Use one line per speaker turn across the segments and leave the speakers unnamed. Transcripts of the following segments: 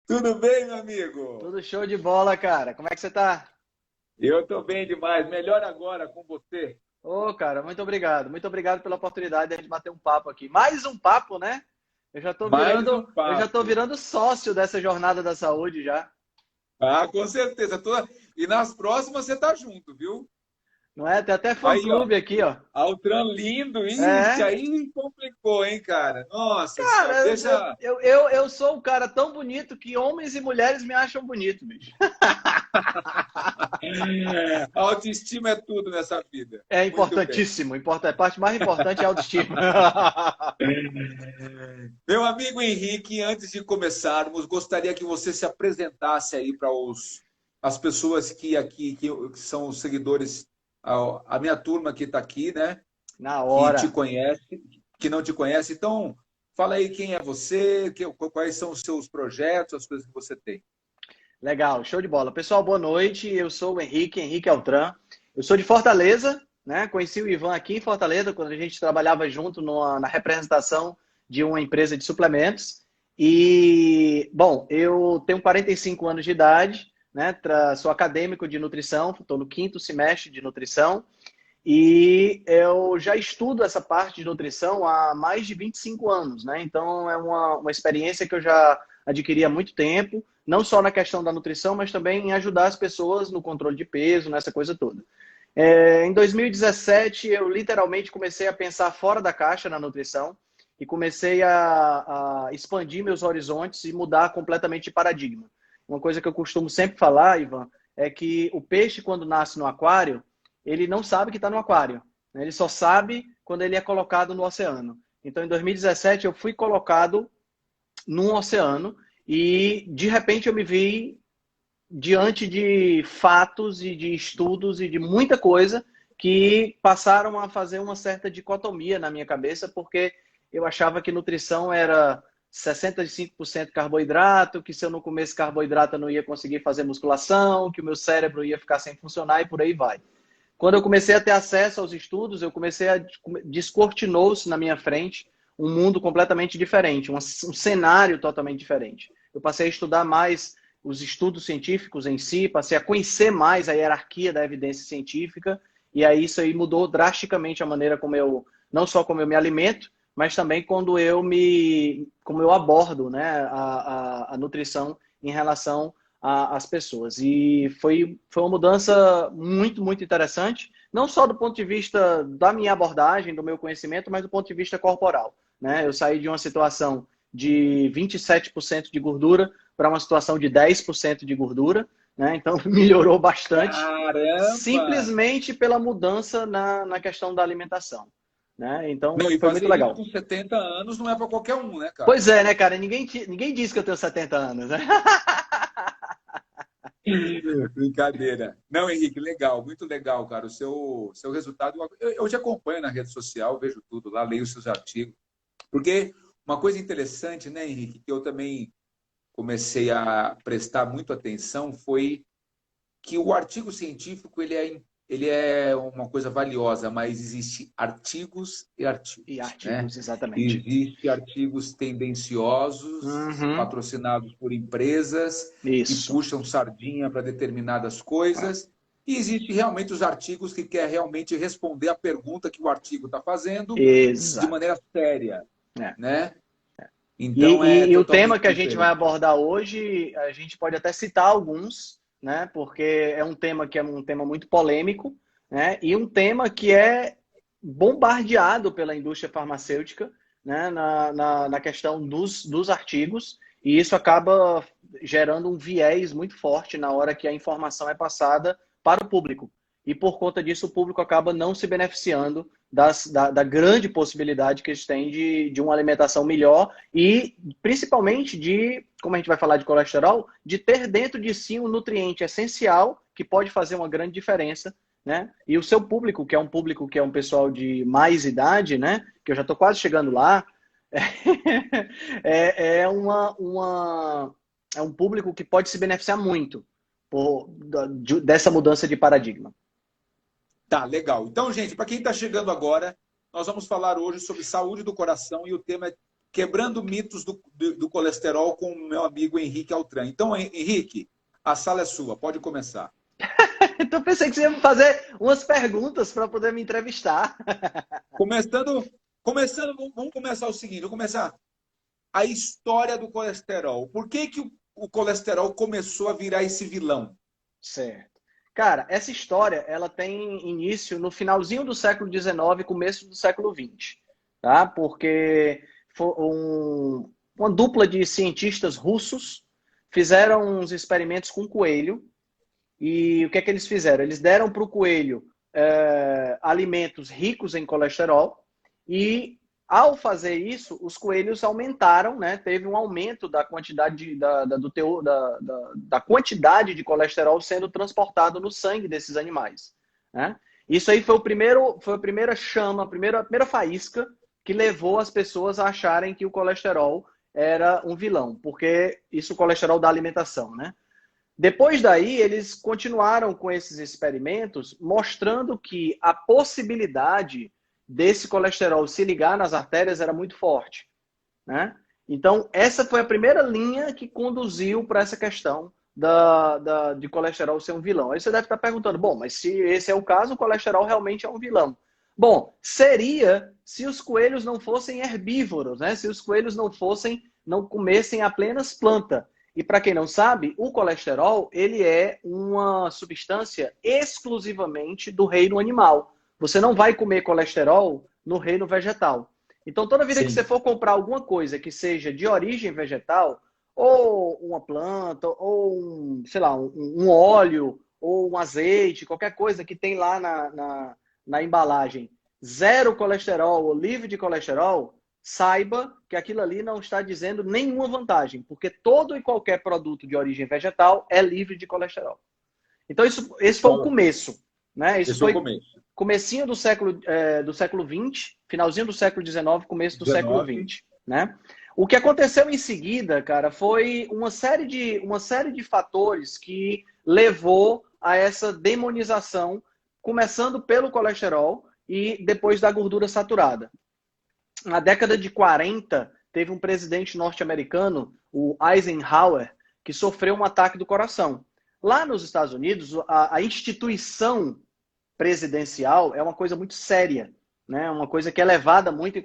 Tudo bem, meu amigo?
Tudo show de bola, cara. Como é que você tá?
Eu estou bem demais. Melhor agora com você.
Ô, cara, muito obrigado. Muito obrigado pela oportunidade de a gente bater um papo aqui. Mais um papo, né?
Mais um
Eu já tô
papo.
virando sócio dessa jornada da saúde já.
Ah, com certeza. E nas próximas você tá junto, viu?
Não é? Tem até
Aí, ó.
fã-clube aqui, ó.
Altran lindo. Ixi,
É.
aí complicou, hein, cara? Nossa senhora.
Cara,
Deixa.
eu sou um cara tão bonito que homens e mulheres me acham bonito, bicho.
A autoestima é tudo nessa vida.
É
Muito bem.
importantíssimo. A parte mais importante é a autoestima.
Meu amigo Henrique, antes de começarmos, gostaria que você se apresentasse aí para as pessoas que são os seguidores, a minha turma que está aqui, né?
Na
Que te
hora.
conhece, que não te conhece. Então, fala aí quem é você, quais são os seus projetos, as coisas que você tem.
Legal, show de bola. Pessoal, boa noite. Eu sou o Henrique, Henrique Altran. Eu sou de Fortaleza, né? Conheci o Ivan aqui em Fortaleza, quando a gente trabalhava junto na representação de uma empresa de suplementos. E, bom, eu tenho 45 anos de idade, né? Sou acadêmico de nutrição, estou no quinto semestre de nutrição. E eu já estudo essa parte de nutrição há mais de 25 anos, né? Então é uma experiência que eu já adquiri há muito tempo, não só na questão da nutrição, mas também em ajudar as pessoas no controle de peso, nessa coisa toda. Em 2017, eu literalmente comecei a pensar fora da caixa na nutrição e comecei a expandir meus horizontes e mudar completamente de paradigma. Uma coisa que eu costumo sempre falar, Ivan, é que o peixe, quando nasce no aquário, ele não sabe que está no aquário, né? Ele só sabe quando ele é colocado no oceano. Então, em 2017, eu fui colocado num oceano e, de repente, eu me vi diante de fatos e de estudos e de muita coisa que passaram a fazer uma certa dicotomia na minha cabeça, porque eu achava que nutrição era 65% carboidrato, que se eu não comesse carboidrato eu não ia conseguir fazer musculação, que o meu cérebro ia ficar sem funcionar e por aí vai. Quando eu comecei a ter acesso aos estudos, eu comecei a descortinou-se na minha frente um mundo completamente diferente, um cenário totalmente diferente. Eu passei a estudar mais os estudos científicos em si, passei a conhecer mais a hierarquia da evidência científica, e aí isso aí mudou drasticamente a maneira como eu, não só como eu me alimento, mas também como eu abordo, né, a nutrição em relação às pessoas. E foi uma mudança muito, muito interessante, não só do ponto de vista da minha abordagem, do meu conhecimento, mas do ponto de vista corporal, né? Eu saí de uma situação de 27% de gordura para uma situação de 10% de gordura, né? Então melhorou bastante,
Caramba!
simplesmente pela mudança na questão da alimentação, né?
Não,
Então
e
foi muito
fazer isso
legal.
com 70 anos não é para qualquer um, né, cara?
Pois é, né, cara? Ninguém diz que eu tenho 70 anos, né?
Brincadeira. Não, Henrique, legal, muito legal, cara. O seu resultado, eu te acompanho na rede social, vejo tudo lá, leio os seus artigos. Porque uma coisa interessante, né, Henrique, que eu também comecei a prestar muito atenção foi que o artigo científico ele é uma coisa valiosa, mas existe artigos e
E
artigos, né?
artigos, exatamente.
Existe artigos tendenciosos,
Uhum,
patrocinados por empresas que
isso.
puxam sardinha para determinadas coisas, e existe realmente os artigos que quer realmente responder a pergunta que o artigo está fazendo de
Exato.
maneira séria,
É.
né?
E,
Então é
e o tema
totalmente
que a gente vai
diferente.
abordar hoje, a gente pode até citar alguns, né? Porque é um tema que é um tema muito polêmico, né? E um tema que é bombardeado pela indústria farmacêutica, né? Na questão dos artigos, e isso acaba gerando um viés muito forte na hora que a informação é passada para o público. E por conta disso, o público acaba não se beneficiando da grande possibilidade que eles têm de uma alimentação melhor e principalmente de, como a gente vai falar de colesterol, de ter dentro de si um nutriente essencial que pode fazer uma grande diferença, né? E o seu público, que é um público que é um pessoal de mais idade, né? Que eu já estou quase chegando lá, é um público que pode se beneficiar muito dessa mudança de paradigma.
Tá, legal. Então, gente, para quem está chegando agora, nós vamos falar hoje sobre saúde do coração e o tema quebrando mitos do colesterol com o meu amigo Henrique Altran. Então, Henrique, a sala é sua, pode começar.
Então pensei que você ia me fazer umas perguntas para poder me entrevistar.
Começando, vamos começar o seguinte, vamos começar a história do colesterol. Por que o colesterol começou a virar esse vilão?
Certo. Cara, essa história ela tem início no finalzinho do século XIX, começo do século XX, tá? Porque uma dupla de cientistas russos fizeram uns experimentos com coelho. E o que é que eles fizeram? Eles deram para o coelho alimentos ricos em colesterol e, ao fazer isso, os coelhos aumentaram, né? Teve um aumento da quantidade da quantidade de colesterol sendo transportado no sangue desses animais, né? Isso aí foi a primeira chama, a primeira faísca que levou as pessoas a acharem que o colesterol era um vilão, porque isso é o colesterol da alimentação, né? Depois daí, eles continuaram com esses experimentos, mostrando que a possibilidade desse colesterol se ligar nas artérias era muito forte, né? Então, essa foi a primeira linha que conduziu para essa questão de colesterol ser um vilão. Aí você deve estar perguntando, bom, mas se esse é o caso, o colesterol realmente é um vilão. Bom, seria se os coelhos não fossem herbívoros, né? Se os coelhos não comessem apenas planta. E para quem não sabe, o colesterol ele é uma substância exclusivamente do reino animal. Você não vai comer colesterol no reino vegetal. Então, toda vida que você for comprar alguma coisa que seja de origem vegetal, ou uma planta, ou sei lá, um óleo, ou um azeite, qualquer coisa que tem lá na embalagem, zero colesterol ou livre de colesterol, saiba que aquilo ali não está dizendo nenhuma vantagem, porque todo e qualquer produto de origem vegetal é livre de colesterol. Então, esse foi o começo, né? Isso foi o comecinho do século XX, finalzinho do século XIX, começo do século XX, né? O que aconteceu em seguida, cara, foi uma série de fatores que levou a essa demonização, começando pelo colesterol e depois da gordura saturada. Na década de 40, teve um presidente norte-americano, o Eisenhower, que sofreu um ataque do coração. Lá nos Estados Unidos, a instituição presidencial é uma coisa muito séria, né? Uma coisa que é levada muito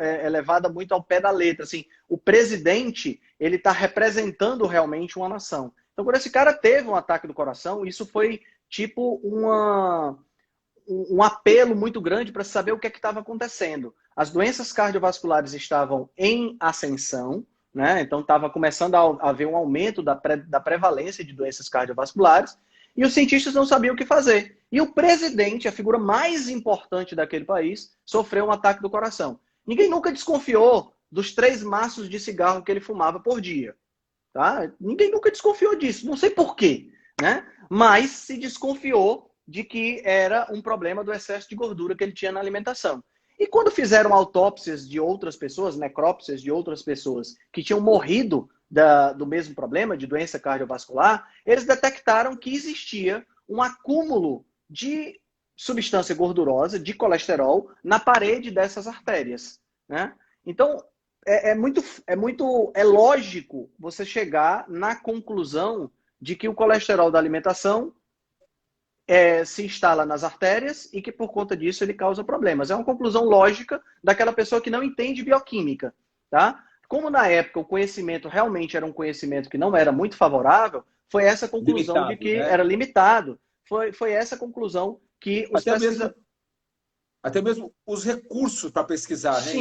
é levada muito ao pé da letra. Assim, o presidente ele está representando realmente uma nação. Então, quando esse cara teve um ataque do coração, isso foi tipo um apelo muito grande para saber o que é que estava acontecendo. As doenças cardiovasculares estavam em ascensão, né? Então estava começando a haver um aumento da prevalência de doenças cardiovasculares, e os cientistas não sabiam o que fazer. E o presidente, a figura mais importante daquele país, sofreu um ataque do coração. Ninguém nunca desconfiou dos 3 maços de cigarro que ele fumava por dia. Tá? Ninguém nunca desconfiou disso, não sei por quê, né? Mas se desconfiou de que era um problema do excesso de gordura que ele tinha na alimentação. E quando fizeram autópsias de outras pessoas, necrópsias de outras pessoas que tinham morrido do mesmo problema, de doença cardiovascular, eles detectaram que existia um acúmulo de substância gordurosa, de colesterol, na parede dessas artérias, né? Então, é lógico você chegar na conclusão de que o colesterol da alimentação se instala nas artérias e que por conta disso ele causa problemas. É uma conclusão lógica daquela pessoa que não entende bioquímica, tá? Como na época o conhecimento realmente era um conhecimento que não era muito favorável, foi essa conclusão limitado, de que era limitado. Foi essa conclusão que os pesquisadores...
Até mesmo os recursos para pesquisar, né?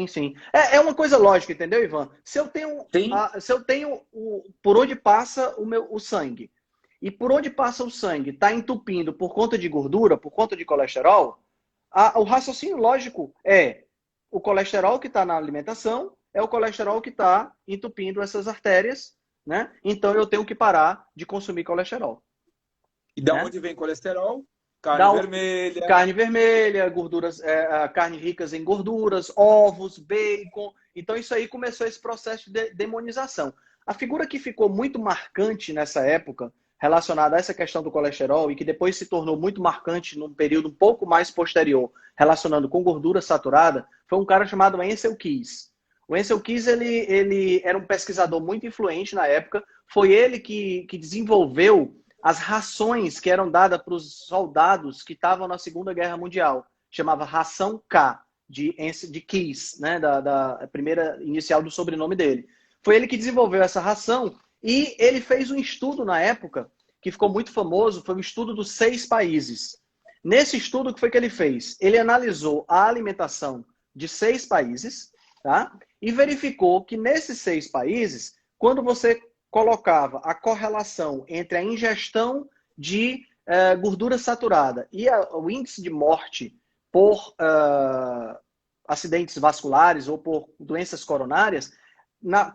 Sim. É uma coisa lógica, entendeu, Ivan? Se eu tenho por onde passa o sangue, e por onde passa o sangue está entupindo por conta de gordura, por conta de colesterol, o raciocínio lógico é o colesterol que está na alimentação é o colesterol que está entupindo essas artérias, né? Então eu tenho que parar de consumir colesterol.
E de onde vem colesterol? Carne vermelha.
Carne vermelha, gorduras, carne ricas em gorduras, ovos, bacon. Então isso aí começou esse processo de demonização. A figura que ficou muito marcante nessa época, relacionada a essa questão do colesterol, e que depois se tornou muito marcante num período um pouco mais posterior, relacionando com gordura saturada, foi um cara chamado Ansel Keys. O Ansel Keys, ele era um pesquisador muito influente na época. Foi ele que desenvolveu as rações que eram dadas para os soldados que estavam na Segunda Guerra Mundial. Chamava ração K, de Keys, né? Da primeira inicial do sobrenome dele. Foi ele que desenvolveu essa ração e ele fez um estudo na época que ficou muito famoso, foi um estudo dos 6 países. Nesse estudo, o que foi que ele fez? Ele analisou a alimentação de 6 países, tá? E verificou que nesses 6 países, quando você colocava a correlação entre a ingestão de gordura saturada e o índice de morte por acidentes vasculares ou por doenças coronárias,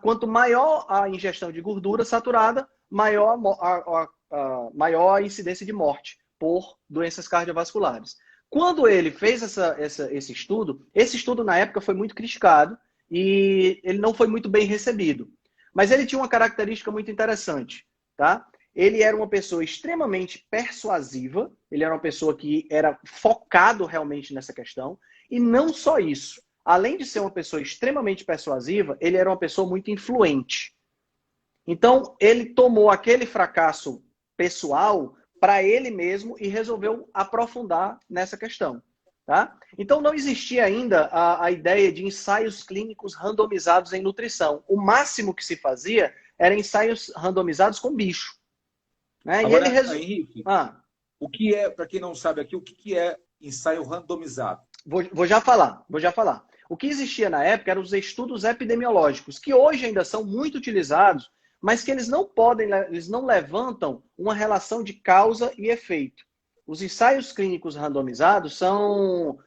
quanto maior a ingestão de gordura saturada, maior a incidência de morte por doenças cardiovasculares. Quando ele fez esse estudo na época foi muito criticado e ele não foi muito bem recebido. Mas ele tinha uma característica muito interessante, tá? Ele era uma pessoa extremamente persuasiva, ele era uma pessoa que era focado realmente nessa questão, e não só isso. Além de ser uma pessoa extremamente persuasiva, ele era uma pessoa muito influente. Então, ele tomou aquele fracasso pessoal para ele mesmo e resolveu aprofundar nessa questão. Tá? Então, não existia ainda a ideia de ensaios clínicos randomizados em nutrição. O máximo que se fazia era ensaios randomizados com bicho. Né?
Agora,
e ele
Henrique, o que é, para quem não sabe aqui, o que é ensaio randomizado?
Vou já falar. O que existia na época eram os estudos epidemiológicos, que hoje ainda são muito utilizados, mas que eles não levantam uma relação de causa e efeito. Os ensaios clínicos randomizados são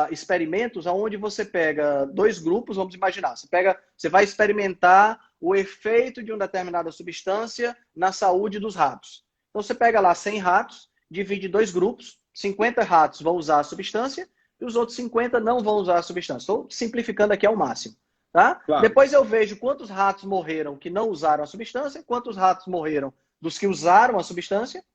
experimentos onde você pega 2 grupos, vamos imaginar, você vai experimentar o efeito de uma determinada substância na saúde dos ratos. Então você pega lá 100 ratos, divide em 2 grupos, 50 ratos vão usar a substância e os outros 50 não vão usar a substância. Estou simplificando aqui ao máximo. Tá? Claro. Depois eu vejo quantos ratos morreram que não usaram a substância, quantos ratos morreram dos que usaram a substância,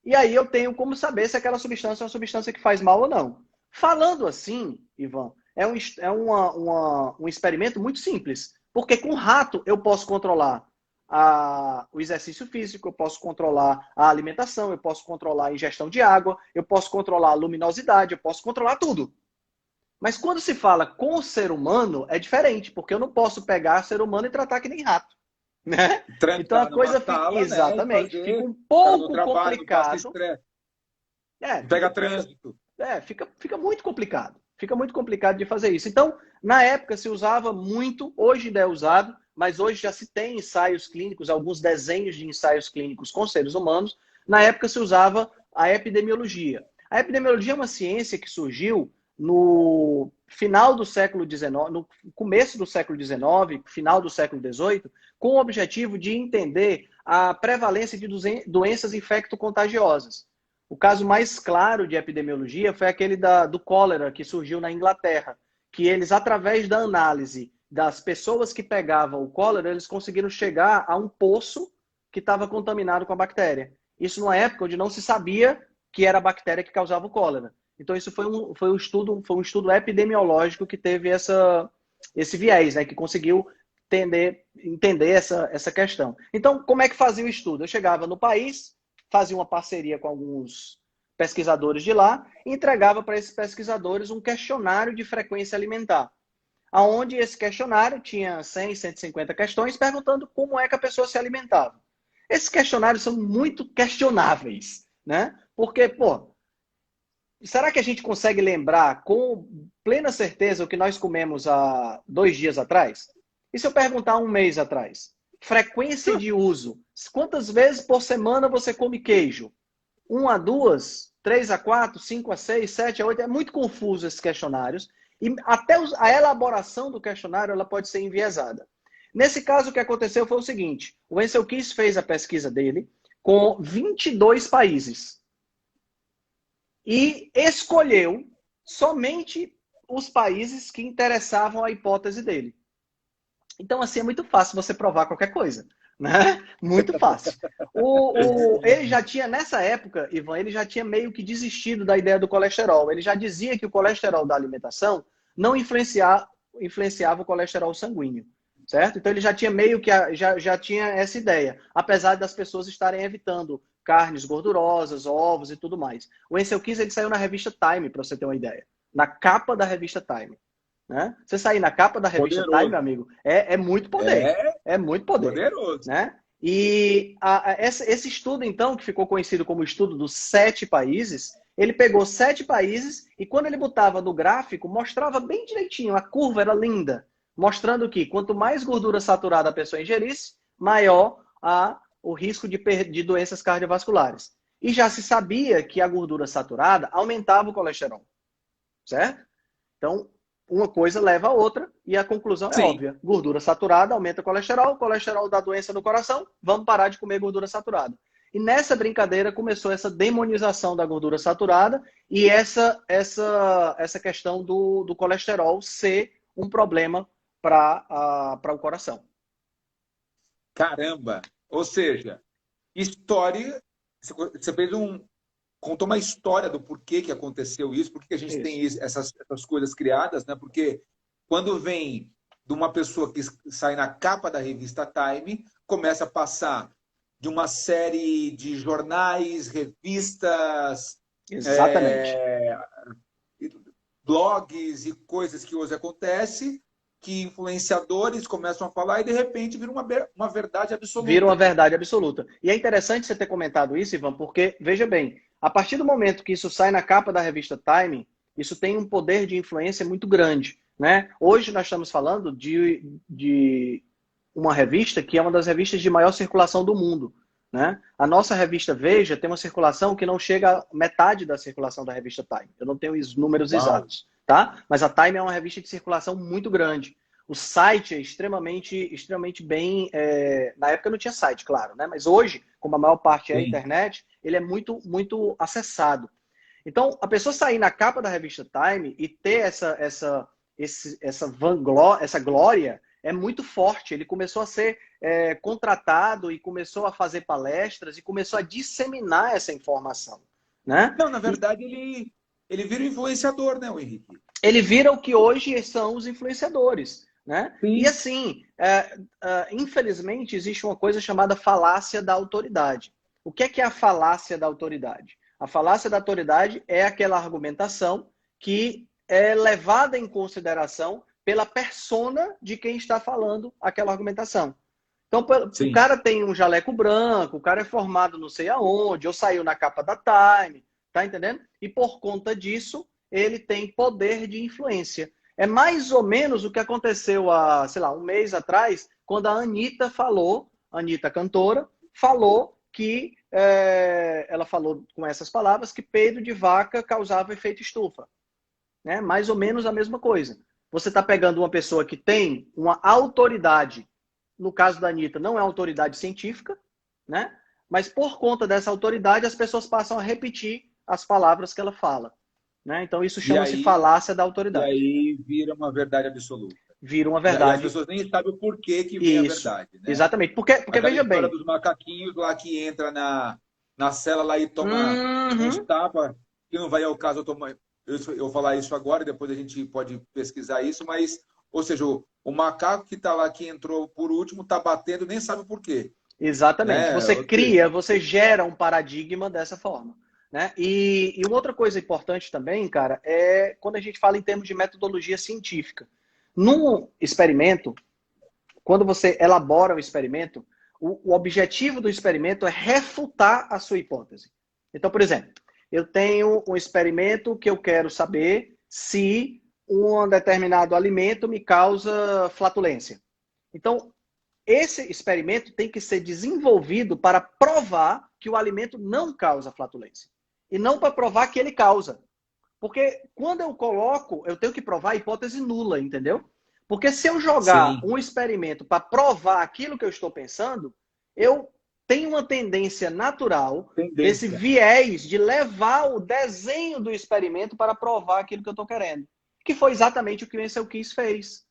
e aí eu tenho como saber se aquela substância é uma substância que faz mal ou não. Falando assim, Ivan, é um experimento muito simples, porque com rato eu posso controlar o exercício físico, eu posso controlar a alimentação, eu posso controlar a ingestão de água, eu posso controlar a luminosidade, eu posso controlar tudo. Mas quando se fala com o ser humano, é diferente, porque eu não posso pegar ser humano e tratar que nem rato. Né? Então a coisa fica... Exatamente. Fica um pouco complicado.
Pega trânsito.
Fica muito complicado. Fica muito complicado de fazer isso. Então, na época se usava muito, hoje ainda é usado, mas hoje já se tem ensaios clínicos, alguns desenhos de ensaios clínicos com seres humanos. Na época se usava a epidemiologia. A epidemiologia é uma ciência que surgiu no final do século XIX, no começo do século XIX, final do século XVIII, com o objetivo de entender a prevalência de doenças infecto-contagiosas. O caso mais claro de epidemiologia foi aquele do cólera, que surgiu na Inglaterra, que eles, através da análise das pessoas que pegavam o cólera, eles conseguiram chegar a um poço que estava contaminado com a bactéria. Isso numa época onde não se sabia que era a bactéria que causava o cólera. Então, isso foi um estudo epidemiológico que teve esse viés, né? Que conseguiu entender essa questão. Então, como é que fazia o estudo? Eu chegava no país, fazia uma parceria com alguns pesquisadores de lá e entregava para esses pesquisadores um questionário de frequência alimentar, onde esse questionário tinha 100, 150 questões perguntando como é que a pessoa se alimentava. Esses questionários são muito questionáveis, né? Porque, será que a gente consegue lembrar com plena certeza o que nós comemos há 2 dias atrás? E se eu perguntar 1 mês atrás? Frequência de uso. Quantas vezes por semana você come queijo? 1 a 2? 3 a 4? 5 a 6? 7 a 8? É muito confuso esses questionários. E até a elaboração do questionário ela pode ser enviesada. Nesse caso, o que aconteceu foi o seguinte. O Ansel Keys fez a pesquisa dele com 22 países. E escolheu somente os países que interessavam a hipótese dele. Então, assim, é muito fácil você provar qualquer coisa, né? Muito fácil. Ele já tinha, nessa época, Ivan, ele já tinha meio que desistido da ideia do colesterol. Ele já dizia que o colesterol da alimentação não influenciava o colesterol sanguíneo, certo? Então ele já tinha meio que já tinha essa ideia, apesar das pessoas estarem evitando carnes gordurosas, ovos e tudo mais. O Ansel Keys, ele saiu na revista Time, para você ter uma ideia, na capa da revista Time, né? Você sair na capa da revista Time, meu amigo, é muito poder, é muito poder,
poderoso,
né? E esse estudo, então, que ficou conhecido como o estudo dos 7 países, ele pegou 7 países e quando ele botava no gráfico, mostrava bem direitinho, a curva era linda, mostrando que quanto mais gordura saturada a pessoa ingerisse, maior o risco de doenças cardiovasculares. E já se sabia que a gordura saturada aumentava o colesterol, certo? Então, uma coisa leva a outra e a conclusão é óbvia. Gordura saturada aumenta o colesterol dá doença no coração, vamos parar de comer gordura saturada. E nessa brincadeira começou essa demonização da gordura saturada e essa questão do colesterol ser um problema para o coração.
Caramba! Ou seja, história, você contou uma história do porquê que aconteceu isso, por que a gente tem essas coisas criadas, né? Porque quando vem de uma pessoa que sai na capa da revista Time, começa a passar de uma série de jornais, revistas, blogs e coisas que hoje acontecem, que influenciadores começam a falar e, de repente, vira uma verdade absoluta.
Vira uma verdade absoluta. E é interessante você ter comentado isso, Ivan, porque, veja bem, a partir do momento que isso sai na capa da revista Time, isso tem um poder de influência muito grande, né? Hoje nós estamos falando de uma revista que é uma das revistas de maior circulação do mundo, né? A nossa revista Veja tem uma circulação que não chega a metade da circulação da revista Time. Eu não tenho os números exatos, tá? Mas a Time é uma revista de circulação muito grande. O site é extremamente bem... Na época não tinha site, claro, né? Mas hoje, como a maior parte é a internet, ele é muito acessado. Então, a pessoa sair na capa da revista Time e ter essa glória é muito forte. Ele começou a ser contratado e começou a fazer palestras e começou a disseminar essa informação, né?
Não, na verdade, ele vira um influenciador, né, o Henrique?
Ele vira o que hoje são os influenciadores, né?
Sim.
E assim, infelizmente, existe uma coisa chamada falácia da autoridade. O que é a falácia da autoridade? A falácia da autoridade é aquela argumentação que é levada em consideração pela persona de quem está falando aquela argumentação. Então, o cara tem um jaleco branco, o cara é formado não sei aonde, ou saiu na capa da Time, tá entendendo? E por conta disso, ele tem poder de influência. É mais ou menos o que aconteceu há, sei lá, um mês atrás, quando a Anitta falou, a Anitta cantora, falou que, ela falou com essas palavras, que peido de vaca causava efeito estufa. Né? Mais ou menos a mesma coisa. Você está pegando uma pessoa que tem uma autoridade, no caso da Anitta, não é autoridade científica, né? Mas por conta dessa autoridade, as pessoas passam a repetir as palavras que ela fala. Né? Então isso chama-se falácia da autoridade.
E aí vira uma verdade absoluta.
Vira uma verdade.
E as pessoas nem sabem o porquê que vem a verdade. Né?
Exatamente. Porque veja bem. A
dos macaquinhos lá que entra na cela lá e toma uns tapas, que não vai ao caso eu falar isso agora, e depois a gente pode pesquisar isso, mas, ou seja, o macaco que está lá, que entrou por último, está batendo, nem sabe o porquê.
Exatamente. Você gera um paradigma dessa forma. Né? E uma outra coisa importante também, cara, é quando a gente fala em termos de metodologia científica. Num experimento, quando você elabora um experimento, o objetivo do experimento é refutar a sua hipótese. Então, por exemplo, eu tenho um experimento que eu quero saber se um determinado alimento me causa flatulência. Então, esse experimento tem que ser desenvolvido para provar que o alimento não causa flatulência. E não para provar que ele causa. Porque quando eu coloco, eu tenho que provar a hipótese nula, entendeu? Porque se eu jogar um experimento para provar aquilo que eu estou pensando, eu tenho uma tendência natural, esse viés de levar o desenho do experimento para provar aquilo que eu estou querendo. Que foi exatamente o que o Ansel Keys fez.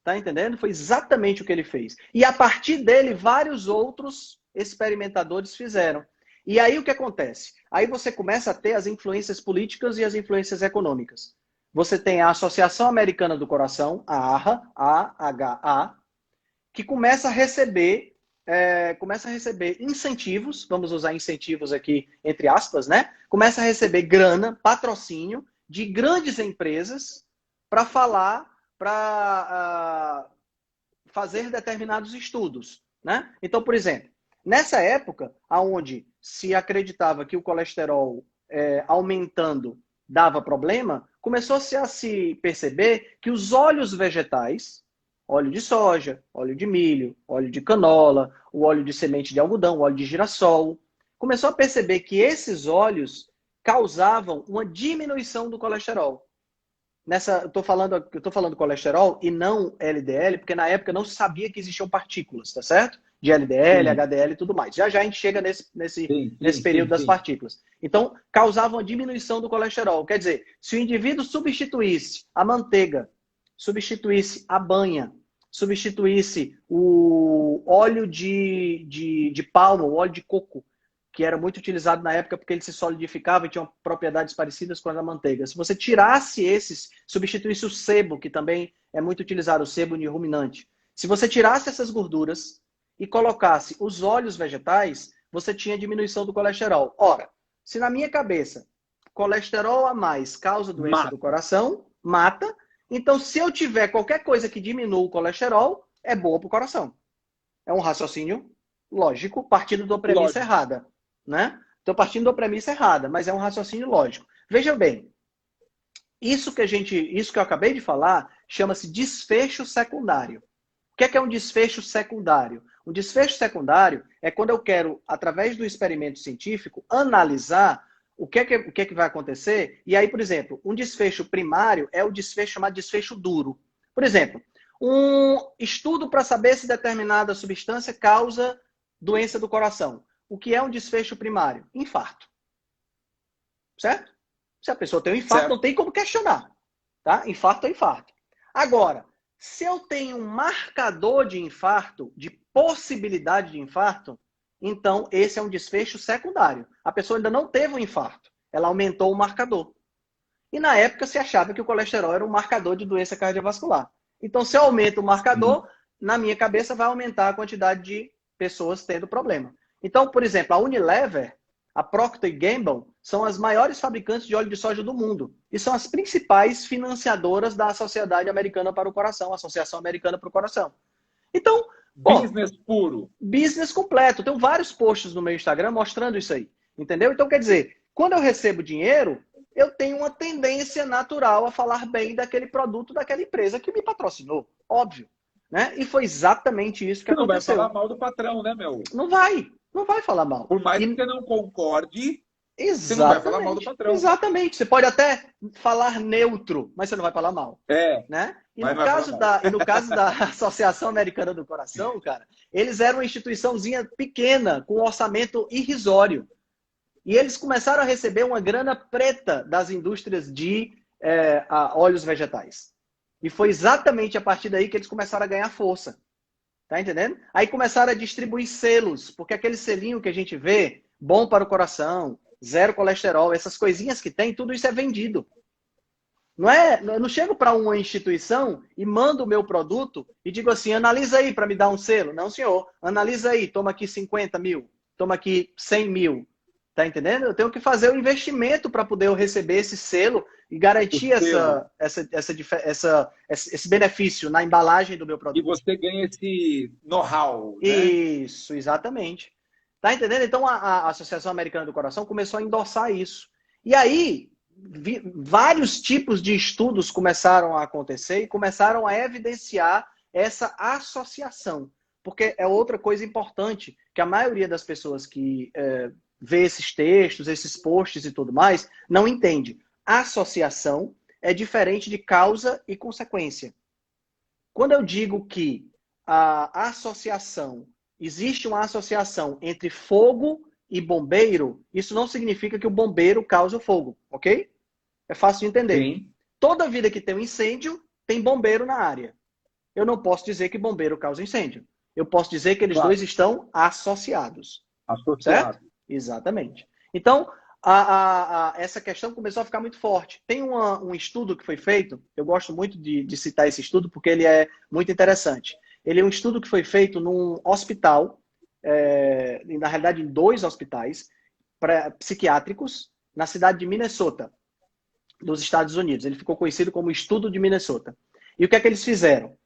Tá entendendo? Foi exatamente o que ele fez. E a partir dele, vários outros experimentadores fizeram. E aí o que acontece? Aí você começa a ter as influências políticas e as influências econômicas. você tem a Associação Americana do Coração, a AHA, AHA, que começa a receber incentivos, vamos usar incentivos aqui entre aspas, né? Começa a receber grana, patrocínio de grandes empresas para fazer determinados estudos, né? Então, por exemplo, nessa época, onde se acreditava que o colesterol aumentando dava problema, começou-se a se perceber que os óleos vegetais, óleo de soja, óleo de milho, óleo de canola, o óleo de semente de algodão, o óleo de girassol, começou a perceber que esses óleos causavam uma diminuição do colesterol. Eu tô falando colesterol e não LDL, porque na época não se sabia que existiam partículas, tá certo? De LDL,
Sim.
HDL e tudo mais. Já a gente chega nesse
Sim,
período das
sim.
partículas. Então, causava uma diminuição do colesterol. Quer dizer, se o indivíduo substituísse a manteiga, substituísse a banha, substituísse o óleo de palma, o óleo de coco, que era muito utilizado na época porque ele se solidificava e tinha propriedades parecidas com a da manteiga. Se você tirasse esses, substituísse o sebo, que também é muito utilizado, o sebo de ruminante. Se você tirasse essas gorduras e colocasse os óleos vegetais, você tinha diminuição do colesterol. Ora, se na minha cabeça colesterol a mais causa doença do coração, mata, então se eu tiver qualquer coisa que diminua o colesterol, é boa para o coração. É um raciocínio lógico, partindo da premissa errada. Né? Estou partindo da premissa errada, mas é um raciocínio lógico. Veja bem, isso que eu acabei de falar chama-se desfecho secundário. O que é um desfecho secundário? Um desfecho secundário é quando eu quero, através do experimento científico, analisar o que é que vai acontecer. E aí, por exemplo, um desfecho primário é o desfecho chamado desfecho duro. Por exemplo, um estudo para saber se determinada substância causa doença do coração. O que é um desfecho primário? Infarto. Certo? Se a pessoa tem um infarto, não tem como questionar. Tá? Infarto é infarto. Agora, se eu tenho um marcador de infarto, de possibilidade de infarto, então esse é um desfecho secundário. A pessoa ainda não teve um infarto. Ela aumentou o marcador. E na época se achava que o colesterol era um marcador de doença cardiovascular. Então, se eu aumento o marcador, na minha cabeça vai aumentar a quantidade de pessoas tendo problema. Então, por exemplo, a Unilever, a Procter & Gamble, são as maiores fabricantes de óleo de soja do mundo. E são as principais financiadoras da Sociedade Americana para o Coração, a Associação Americana para o Coração. Então,
business puro.
Business completo. Tenho vários posts no meu Instagram mostrando isso aí. Entendeu? Então, quer dizer, quando eu recebo dinheiro, eu tenho uma tendência natural a falar bem daquele produto, daquela empresa que me patrocinou. Óbvio. Né? E foi exatamente isso que aconteceu.
Não vai falar mal do patrão, né, meu?
Não vai falar mal.
Por mais que você não concorde,
você
não vai falar mal do patrão.
Exatamente. Você pode até falar neutro, mas você não vai falar mal. Né? E no caso da Associação Americana do Coração, cara, eles eram uma instituiçãozinha pequena, com um orçamento irrisório. E eles começaram a receber uma grana preta das indústrias de óleos vegetais. E foi exatamente a partir daí que eles começaram a ganhar força. Tá entendendo? Aí começaram a distribuir selos, porque aquele selinho que a gente vê, bom para o coração, zero colesterol, essas coisinhas que tem, tudo isso é vendido. Eu não chego para uma instituição e mando o meu produto e digo assim, analisa aí para me dar um selo. Não, senhor. Analisa aí, toma aqui 50 mil, toma aqui 100 mil. Tá entendendo? Eu tenho que fazer o investimento para poder eu receber esse selo e garantir esse benefício na embalagem do meu produto.
E você ganha esse know-how. Né?
Isso, exatamente. Tá entendendo? Então a Associação Americana do Coração começou a endossar isso. E aí, vários tipos de estudos começaram a acontecer e começaram a evidenciar essa associação. Porque é outra coisa importante, que a maioria das pessoas que vê esses textos, esses posts e tudo mais, não entende. Associação é diferente de causa e consequência. Quando eu digo que a associação, existe uma associação entre fogo e bombeiro, isso não significa que o bombeiro causa o fogo, ok? É fácil de entender.
Sim.
Toda vida que tem um incêndio, tem bombeiro na área. Eu não posso dizer que bombeiro causa incêndio. Eu posso dizer que eles dois estão associados.
Associados.
Certo? Exatamente. Então, essa questão começou a ficar muito forte. Tem um estudo que foi feito, eu gosto muito de citar esse estudo porque ele é muito interessante. Ele é um estudo que foi feito num hospital, na realidade em 2 hospitais psiquiátricos, na cidade de Minnesota, dos Estados Unidos. Ele ficou conhecido como Estudo de Minnesota. E o que é que eles fizeram?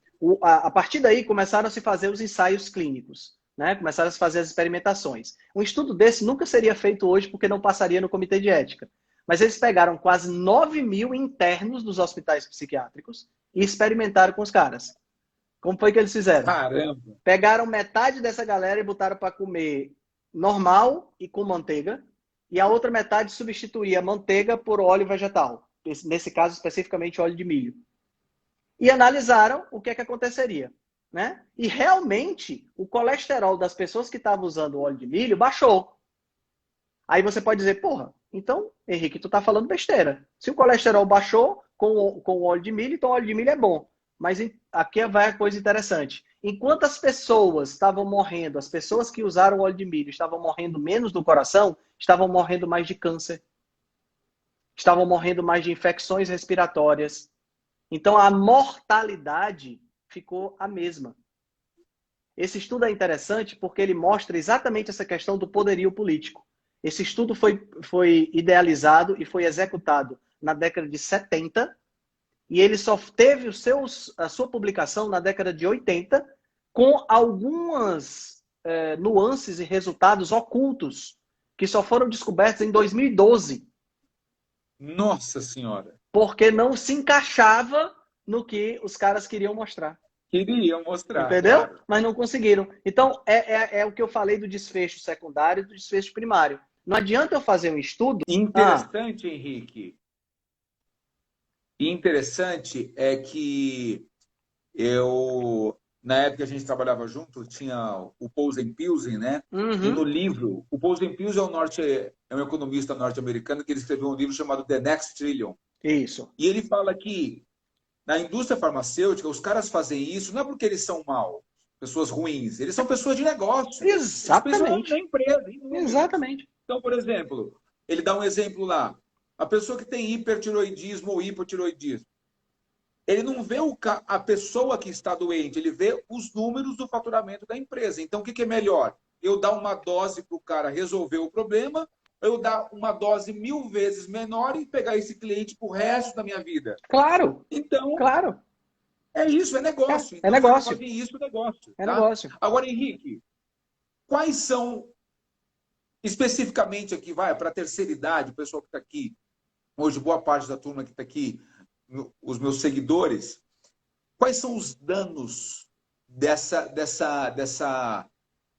A partir daí começaram a se fazer os ensaios clínicos. Né? Começaram a se fazer as experimentações. Um estudo desse nunca seria feito hoje porque não passaria no comitê de ética. Mas eles pegaram quase 9.000 internos dos hospitais psiquiátricos e experimentaram com os caras. Como foi que eles fizeram?
Caramba!
Pegaram metade dessa galera e botaram para comer normal e com manteiga, e a outra metade substituía manteiga por óleo vegetal. Nesse caso, especificamente óleo de milho. E analisaram o que é que aconteceria. Né? E realmente o colesterol das pessoas que estavam usando o óleo de milho baixou. Aí você pode dizer, porra, então, Henrique, tu tá falando besteira. Se o colesterol baixou com o óleo de milho, então o óleo de milho é bom. Mas aqui vai a coisa interessante. Enquanto as pessoas estavam morrendo, as pessoas que usaram o óleo de milho estavam morrendo menos do coração, estavam morrendo mais de câncer. Estavam morrendo mais de infecções respiratórias. Então a mortalidade ficou a mesma. Esse estudo é interessante porque ele mostra exatamente essa questão do poderio político. Esse estudo foi idealizado e foi executado na década de 70 e ele só teve a sua publicação na década de 80 com algumas nuances e resultados ocultos que só foram descobertos em 2012.
Nossa Senhora!
Porque não se encaixava no que os caras queriam mostrar.
Queriam mostrar.
Entendeu?
Claro.
Mas não conseguiram. Então, é o que eu falei do desfecho secundário e do desfecho primário. Não adianta eu fazer um estudo...
Interessante, Henrique. Interessante é que na época que a gente trabalhava junto, tinha o Paulsen Pilsen, né?
Uhum.
E no livro, o Paulsen Pilsen é um economista norte-americano que ele escreveu um livro chamado The Next Trillion.
Isso.
E ele fala que na indústria farmacêutica, os caras fazem isso não é porque eles são maus, pessoas ruins. Eles são pessoas de negócio.
Exatamente.
Eles pensam na empresa.
Exatamente.
Então, por exemplo, ele dá um exemplo lá. A pessoa que tem hipertiroidismo ou hipotiroidismo, ele não vê a pessoa que está doente, ele vê os números do faturamento da empresa. Então, o que é melhor? Eu dar uma dose para o cara resolver o problema, eu dar uma dose 1000 vezes menor e pegar esse cliente para o resto da minha vida.
Claro.
Então,
claro.
É isso, é negócio.
É negócio.
Então, isso, negócio.
É
tá?
negócio.
Agora, Henrique, quais são, especificamente aqui, para a terceira idade, o pessoal que está aqui, hoje boa parte da turma que está aqui, os meus seguidores, quais são os danos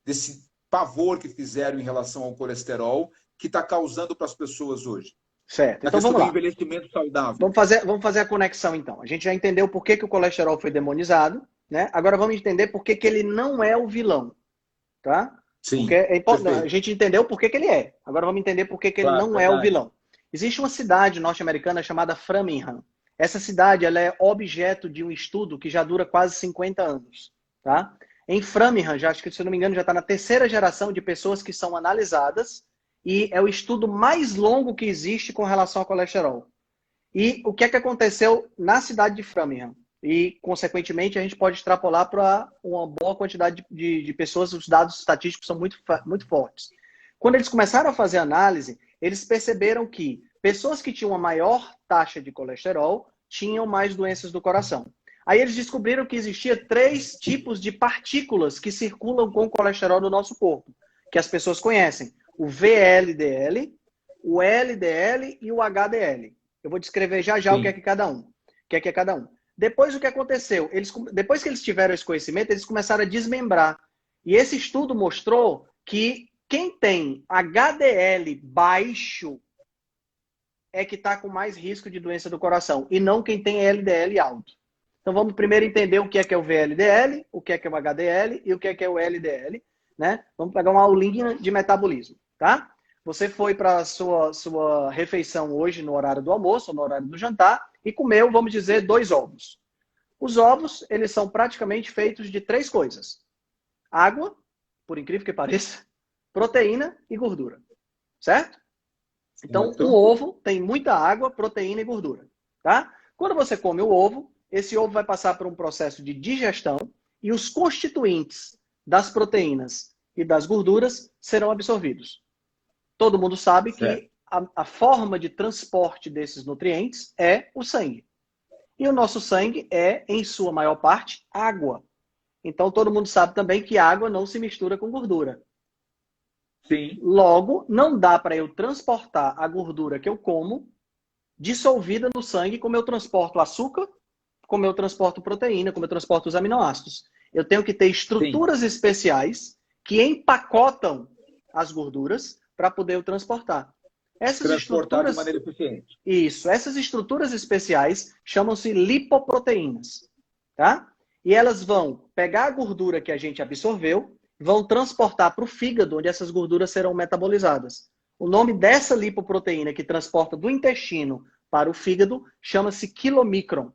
desse pavor que fizeram em relação ao colesterol que está causando para as pessoas hoje?
Certo. Então vamos lá.
Do envelhecimento saudável.
Vamos fazer a conexão então. A gente já entendeu por que o colesterol foi demonizado, né? Agora vamos entender por que ele não é o vilão, tá?
Sim.
Porque é importante. A gente entendeu por que ele é. Agora vamos entender por que ele não é o vilão. Existe uma cidade norte-americana chamada Framingham. Essa cidade ela é objeto de um estudo que já dura quase 50 anos, tá? Em Framingham, acho que se eu não me engano já está na 3ª geração de pessoas que são analisadas e é o estudo mais longo que existe com relação ao colesterol. E o que é que aconteceu na cidade de Framingham? E, consequentemente, a gente pode extrapolar para uma boa quantidade de pessoas, os dados estatísticos são muito, muito fortes. Quando eles começaram a fazer análise, eles perceberam que pessoas que tinham uma maior taxa de colesterol tinham mais doenças do coração. Aí eles descobriram que existia 3 tipos de partículas que circulam com colesterol no nosso corpo, que as pessoas conhecem. O VLDL, o LDL e o HDL. Eu vou descrever já o que é que cada um. Depois, o que aconteceu? Depois que eles tiveram esse conhecimento, eles começaram a desmembrar. E esse estudo mostrou que quem tem HDL baixo é que está com mais risco de doença do coração, e não quem tem LDL alto. Então vamos primeiro entender o que é o VLDL, o que é o HDL e o que é o LDL. Né? Vamos pegar uma aulinha de metabolismo. Tá? Você foi para a sua refeição hoje no horário do almoço, ou no horário do jantar, e comeu, vamos dizer, 2 ovos. Os ovos, eles são praticamente feitos de 3 coisas. Água, por incrível que pareça, proteína e gordura. Certo? Então, o
Certo.
ovo tem muita água, proteína e gordura, tá? Quando você come o ovo, esse ovo vai passar por um processo de digestão e os constituintes das proteínas e das gorduras serão absorvidos. Todo mundo sabe
Certo.
que a forma de transporte desses nutrientes é o sangue. E o nosso sangue é, em sua maior parte, água. Então, todo mundo sabe também que água não se mistura com gordura.
Sim.
Logo, não dá para eu transportar a gordura que eu como dissolvida no sangue como eu transporto açúcar, como eu transporto proteína, como eu transporto os aminoácidos. Eu tenho que ter
Sim.
estruturas especiais que empacotam as gorduras para poder eu transportar. Essas
Transportar de
estruturas,
maneira eficiente.
essas estruturas especiais chamam-se lipoproteínas, tá? E elas vão pegar a gordura que a gente absorveu, vão transportar para o fígado, onde essas gorduras serão metabolizadas. O nome dessa lipoproteína que transporta do intestino para o fígado chama-se quilomicron.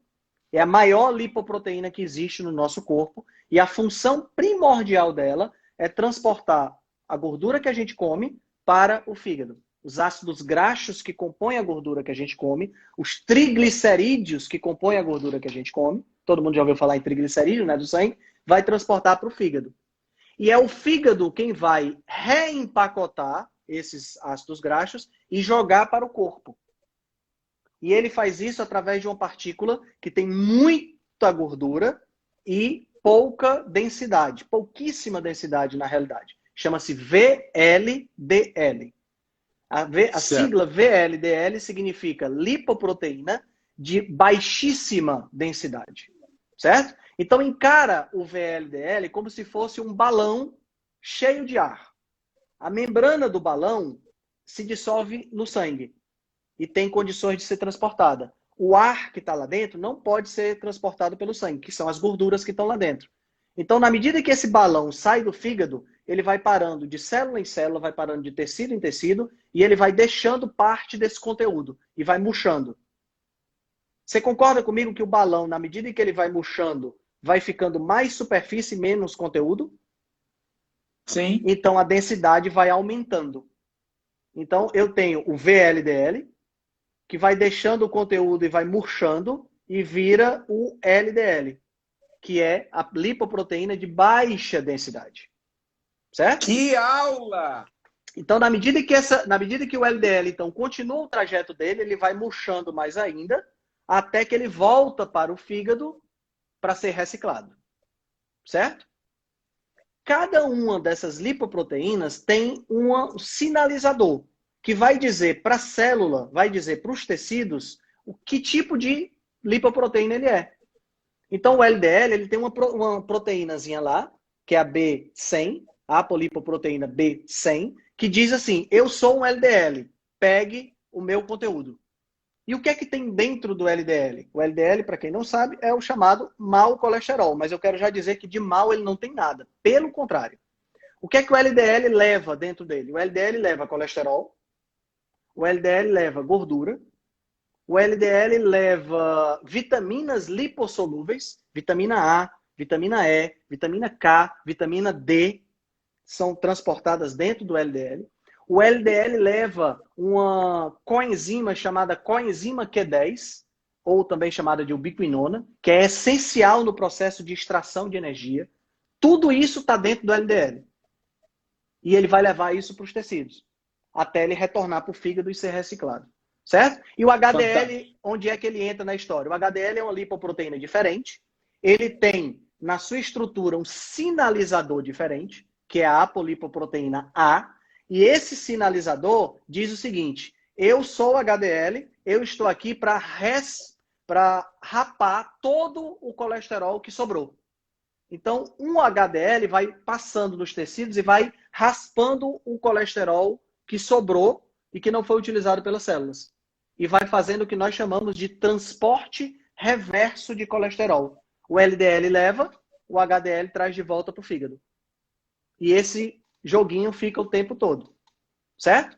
É a maior lipoproteína que existe no nosso corpo e a função primordial dela é transportar a gordura que a gente come para o fígado. Os ácidos graxos que compõem a gordura que a gente come, os triglicerídeos que compõem a gordura que a gente come, todo mundo já ouviu falar em triglicerídeo, né, do sangue, vai transportar para o fígado. E é o fígado quem vai reempacotar esses ácidos graxos e jogar para o corpo. E ele faz isso através de uma partícula que tem muita gordura e pouca densidade, pouquíssima densidade na realidade. Chama-se VLDL. A sigla
Certo.
VLDL significa lipoproteína de baixíssima densidade, certo? Então encara o VLDL como se fosse um balão cheio de ar. A membrana do balão se dissolve no sangue e tem condições de ser transportada. O ar que está lá dentro não pode ser transportado pelo sangue, que são as gorduras que estão lá dentro. Então, na medida que esse balão sai do fígado, ele vai parando de célula em célula, vai parando de tecido em tecido, e ele vai deixando parte desse conteúdo e vai murchando. Você concorda comigo que o balão, na medida em que ele vai murchando, vai ficando mais superfície e menos conteúdo?
Sim.
Então, a densidade vai aumentando. Então, eu tenho o VLDL, que vai deixando o conteúdo e vai murchando, e vira o LDL, que é a lipoproteína de baixa densidade. Certo?
Que aula!
Então, na medida que o LDL então, continua o trajeto dele, ele vai murchando mais ainda, até que ele volta para o fígado para ser reciclado. Certo? Cada uma dessas lipoproteínas tem um sinalizador, que vai dizer para a célula, vai dizer para os tecidos, o que tipo de lipoproteína ele é. Então, o LDL ele tem uma proteínazinha lá, que é a B100, a apolipoproteína B100, que diz assim, eu sou um LDL, pegue o meu conteúdo. E o que é que tem dentro do LDL? O LDL, para quem não sabe, é o chamado mau colesterol, mas eu quero já dizer que de mal ele não tem nada. Pelo contrário. O que é que o LDL leva dentro dele? O LDL leva colesterol, o LDL leva gordura, o LDL leva vitaminas lipossolúveis, vitamina A, vitamina E, vitamina K, vitamina D, são transportadas dentro do LDL. O LDL leva uma coenzima chamada coenzima Q10, ou também chamada de ubiquinona, que é essencial no processo de extração de energia. Tudo isso está dentro do LDL. E ele vai levar isso para os tecidos, até ele retornar para o fígado e ser reciclado. Certo? E o HDL,
Fantástico.
onde é que ele entra na história? O HDL é uma lipoproteína diferente. Ele tem, na sua estrutura, um sinalizador diferente, que é a apolipoproteína A. E esse sinalizador diz o seguinte, eu sou HDL, eu estou aqui para rapar todo o colesterol que sobrou. Então, um HDL vai passando nos tecidos e vai raspando o colesterol que sobrou e que não foi utilizado pelas células. E vai fazendo o que nós chamamos de transporte reverso de colesterol. O LDL leva, o HDL traz de volta para o fígado. E esse joguinho fica o tempo todo. Certo?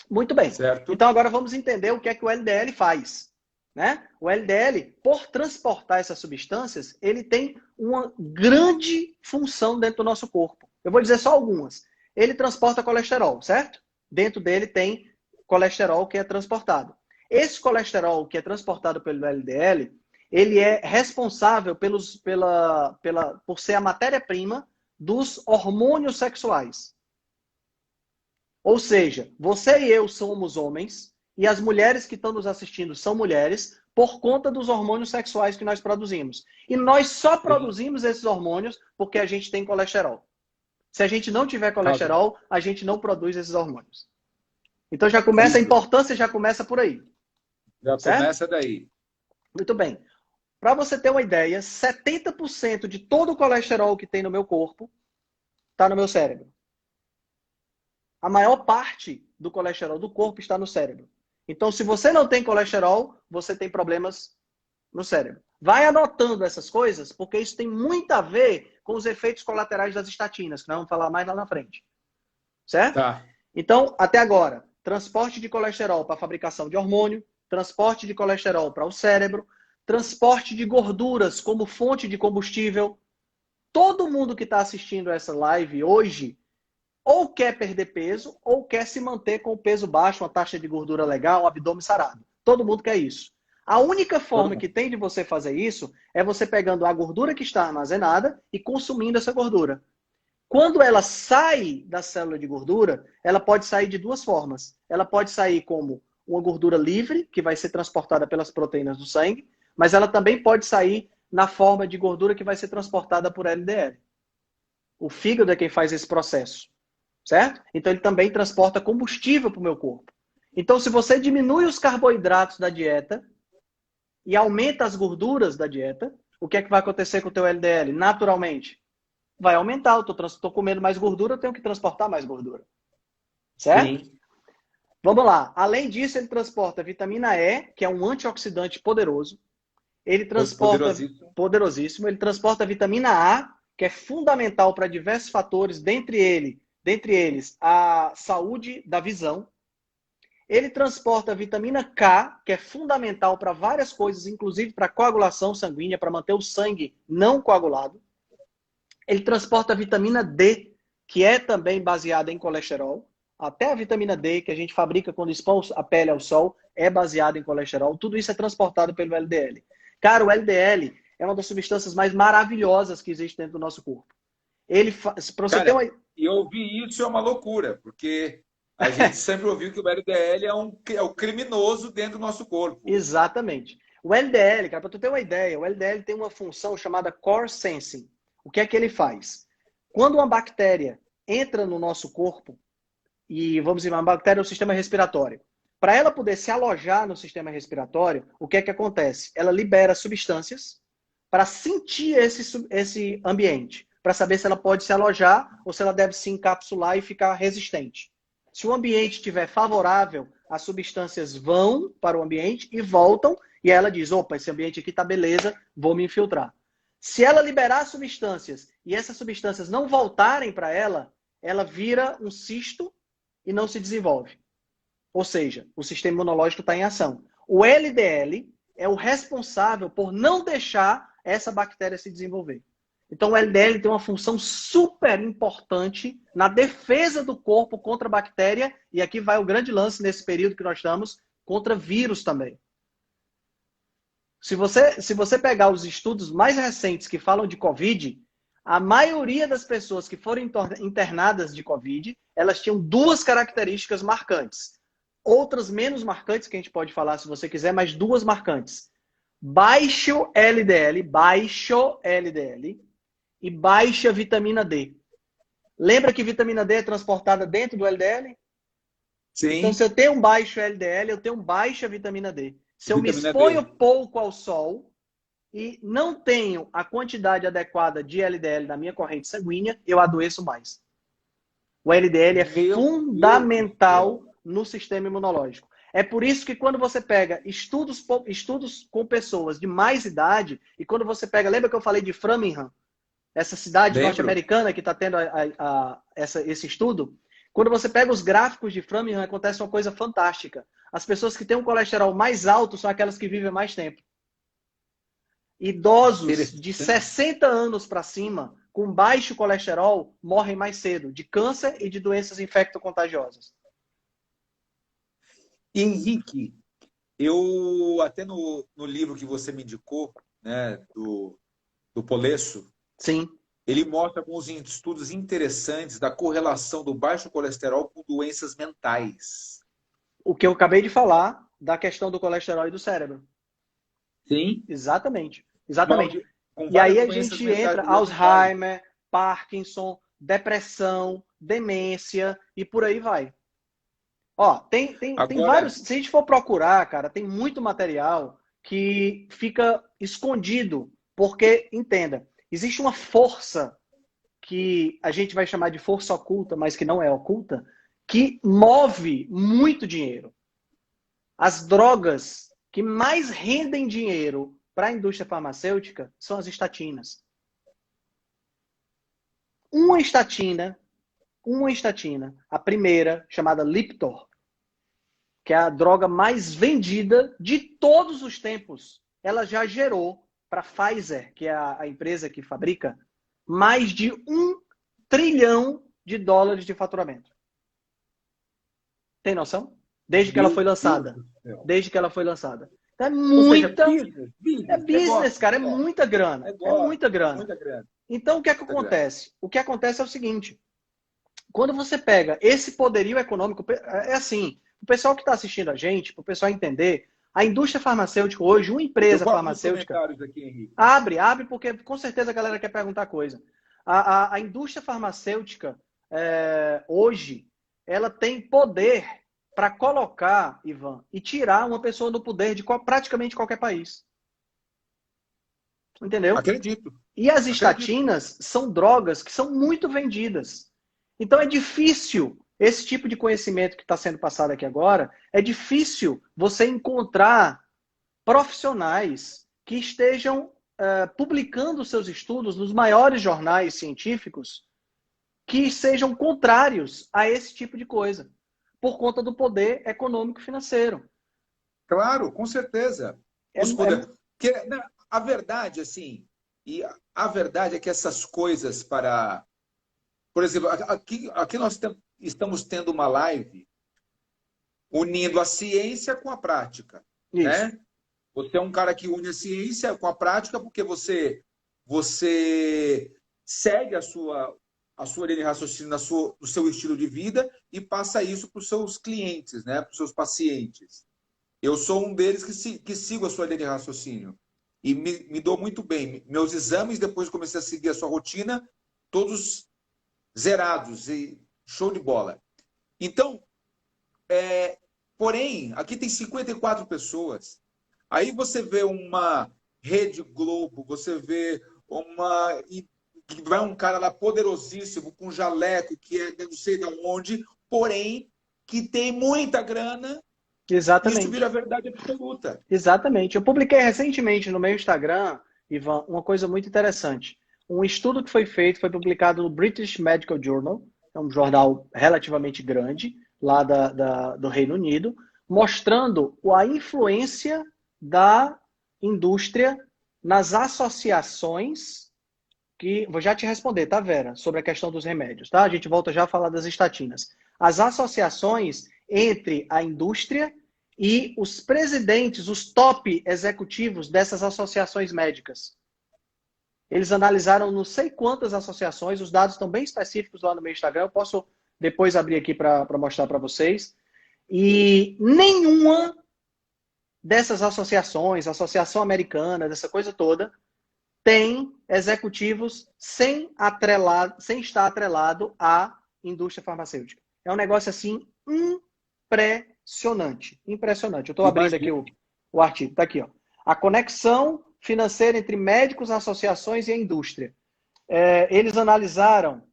Muito bem.
Certo.
Então agora vamos entender o que é que o LDL faz. Né? O LDL, por transportar essas substâncias, ele tem uma grande função dentro do nosso corpo. Eu vou dizer só algumas. Ele transporta colesterol, certo? Dentro dele tem colesterol que é transportado. Esse colesterol que é transportado pelo LDL, ele é responsável por ser a matéria-prima dos hormônios sexuais. Ou seja, você e eu somos homens e as mulheres que estão nos assistindo são mulheres por conta dos hormônios sexuais que nós produzimos. E nós só produzimos esses hormônios porque a gente tem colesterol. Se a gente não tiver colesterol, a gente não produz esses hormônios. Então já começa, a importância já começa por aí.
Já
certo?
Começa daí.
Muito bem. Para você ter uma ideia, 70% de todo o colesterol que tem no meu corpo está no meu cérebro. A maior parte do colesterol do corpo está no cérebro. Então, se você não tem colesterol, você tem problemas no cérebro. Vai anotando essas coisas, porque isso tem muito a ver com os efeitos colaterais das estatinas, que nós vamos falar mais lá na frente. Certo?
Tá.
Então, até agora, transporte de colesterol para a fabricação de hormônio, transporte de colesterol para o cérebro, transporte de gorduras como fonte de combustível. Todo mundo que está assistindo essa live hoje ou quer perder peso ou quer se manter com o peso baixo, uma taxa de gordura legal, um abdômen sarado. Todo mundo quer isso. A única forma que tem de você fazer isso é você pegando a gordura que está armazenada e consumindo essa gordura. Quando ela sai da célula de gordura, ela pode sair de duas formas. Ela pode sair como uma gordura livre, que vai ser transportada pelas proteínas do sangue, mas ela também pode sair na forma de gordura que vai ser transportada por LDL. O fígado é quem faz esse processo, certo? Então ele também transporta combustível para o meu corpo. Então se você diminui os carboidratos da dieta e aumenta as gorduras da dieta, o que é que vai acontecer com o teu LDL? Naturalmente, vai aumentar. Eu estou comendo mais gordura, eu tenho que transportar mais gordura. Certo? Sim. Vamos lá. Além disso, ele transporta vitamina E, que é um antioxidante poderoso. Ele transporta... Poderosíssimo. Ele transporta vitamina A, que é fundamental para diversos fatores, dentre eles a saúde da visão. Ele transporta a vitamina K, que é fundamental para várias coisas, inclusive para coagulação sanguínea, para manter o sangue não coagulado. Ele transporta a vitamina D, que é também baseada em colesterol. Até a vitamina D, que a gente fabrica quando expõe a pele ao sol, é baseada em colesterol. Tudo isso é transportado pelo LDL. Cara, o LDL é uma das substâncias mais maravilhosas que existe dentro do nosso corpo. Ele faz...
E ouvir isso é uma loucura, porque a gente sempre ouviu que o LDL é o criminoso dentro do nosso corpo.
Exatamente. O LDL, cara, para tu ter uma ideia, o LDL tem uma função chamada core sensing. O que é que ele faz? Quando uma bactéria entra no nosso corpo, e vamos dizer, uma bactéria é o sistema respiratório, para ela poder se alojar no sistema respiratório, o que é que acontece? Ela libera substâncias para sentir esse ambiente, para saber se ela pode se alojar ou se ela deve se encapsular e ficar resistente. Se o ambiente estiver favorável, as substâncias vão para o ambiente e voltam, e ela diz, opa, esse ambiente aqui está beleza, vou me infiltrar. Se ela liberar substâncias e essas substâncias não voltarem para ela, ela vira um cisto e não se desenvolve. Ou seja, o sistema imunológico está em ação. O LDL é o responsável por não deixar essa bactéria se desenvolver. Então o LDL tem uma função super importante na defesa do corpo contra a bactéria, e aqui vai o grande lance nesse período que nós estamos, contra vírus também. Se você pegar os estudos mais recentes que falam de Covid, a maioria das pessoas que foram internadas de Covid, elas tinham duas características marcantes. Outras menos marcantes, que a gente pode falar se você quiser, mas duas marcantes. Baixo LDL e baixa vitamina D. Lembra que vitamina D é transportada dentro do LDL?
Sim.
Então, se eu tenho um baixo LDL, eu tenho baixa vitamina D. Se eu me exponho pouco ao sol e não tenho a quantidade adequada de LDL na minha corrente sanguínea, eu adoeço mais. O LDL é fundamental no sistema imunológico. É por isso que quando você pega estudos com pessoas de mais idade, e quando você pega, lembra que eu falei de Framingham? Essa cidade norte-americana que está tendo esse estudo? Quando você pega os gráficos de Framingham, acontece uma coisa fantástica. As pessoas que têm um colesterol mais alto são aquelas que vivem mais tempo. Idosos de 60 anos para cima, com baixo colesterol, morrem mais cedo de câncer e de doenças infecto-contagiosas.
E, Henrique, eu até no livro que você me indicou, né, do Polesso,
Sim.
ele mostra alguns estudos interessantes da correlação do baixo colesterol com doenças mentais.
O que eu acabei de falar da questão do colesterol e do cérebro.
Sim.
Exatamente. Exatamente.
Com
E aí
várias
a
doenças
gente entra
mentais.
Alzheimer, Parkinson, depressão, demência e por aí vai. Ó, tem vários.
Agora,
Se a gente for procurar, cara, tem muito material que fica escondido. Porque, entenda, existe uma força que a gente vai chamar de força oculta, mas que não é oculta, que move muito dinheiro. As drogas que mais rendem dinheiro para a indústria farmacêutica são as estatinas. Uma estatina, a primeira, chamada Lipitor, que é a droga mais vendida de todos os tempos, ela já gerou para a Pfizer, que é a empresa que fabrica, mais de $1 trilhão de faturamento. Tem noção? Desde que ela
meu
foi
Deus
lançada.
do céu.
Desde que ela foi lançada. Então é
Ou seja,
muita. É business,
negócio,
cara. É
negócio,
muita grana. É
negócio,
muita grana.
muita grana,
Então o que é que
muita grana.
acontece? O que acontece é o seguinte: quando você pega esse poderio econômico, é assim, o pessoal que está assistindo a gente, para o pessoal entender, a indústria farmacêutica hoje, uma
Eu
empresa
vou abrir os
farmacêutica,
comentários aqui, Henrique.
abre, porque com certeza a galera quer perguntar coisa. A indústria farmacêutica, hoje, ela tem poder para colocar, Ivan, e tirar uma pessoa do poder de praticamente qualquer país. Entendeu?
Acredito,
E as
acredito.
estatinas são drogas que são muito vendidas. Então é difícil, esse tipo de conhecimento que está sendo passado aqui agora, é difícil você encontrar profissionais que estejam publicando seus estudos nos maiores jornais científicos que sejam contrários a esse tipo de coisa, por conta do poder econômico e financeiro.
Claro, com certeza.
É,
Os
é,
poder... Porque, né, a verdade, assim, e a verdade é que essas coisas para... Por exemplo, aqui nós estamos tendo uma live unindo a ciência com a prática,
isso.
né? Você é um cara que une a ciência com a prática porque você segue a sua linha de raciocínio no seu estilo de vida e passa isso para os seus clientes, né? Para os seus pacientes. Eu sou um deles que sigo a sua linha de raciocínio e me dou muito bem. Meus exames, depois que comecei a seguir a sua rotina, todos zerados e show de bola. Então, porém, aqui tem 54 pessoas. Aí você vê uma Rede Globo, você vê uma. E vai um cara lá poderosíssimo, com jaleco, que é não sei de onde, porém, que tem muita grana, e isso vira
Exatamente.
verdade absoluta.
Exatamente. Eu publiquei recentemente no meu Instagram, Ivan, uma coisa muito interessante. Um estudo que foi feito, foi publicado no British Medical Journal, é um jornal relativamente grande, lá do Reino Unido, mostrando a influência da indústria nas associações, que vou já te responder, tá, Vera, sobre a questão dos remédios, tá? A gente volta já a falar das estatinas. As associações entre a indústria e os presidentes, os top executivos dessas associações médicas. Eles analisaram não sei quantas associações, os dados estão bem específicos lá no meu Instagram, eu posso depois abrir aqui para mostrar para vocês. E nenhuma dessas associações, Associação Americana, dessa coisa toda, tem executivos sem estar atrelado à indústria farmacêutica. É um negócio assim impressionante. Impressionante. Eu estou abrindo aqui o artigo. Está aqui, ó. A conexão financeira entre médicos, associações e a indústria. Eles analisaram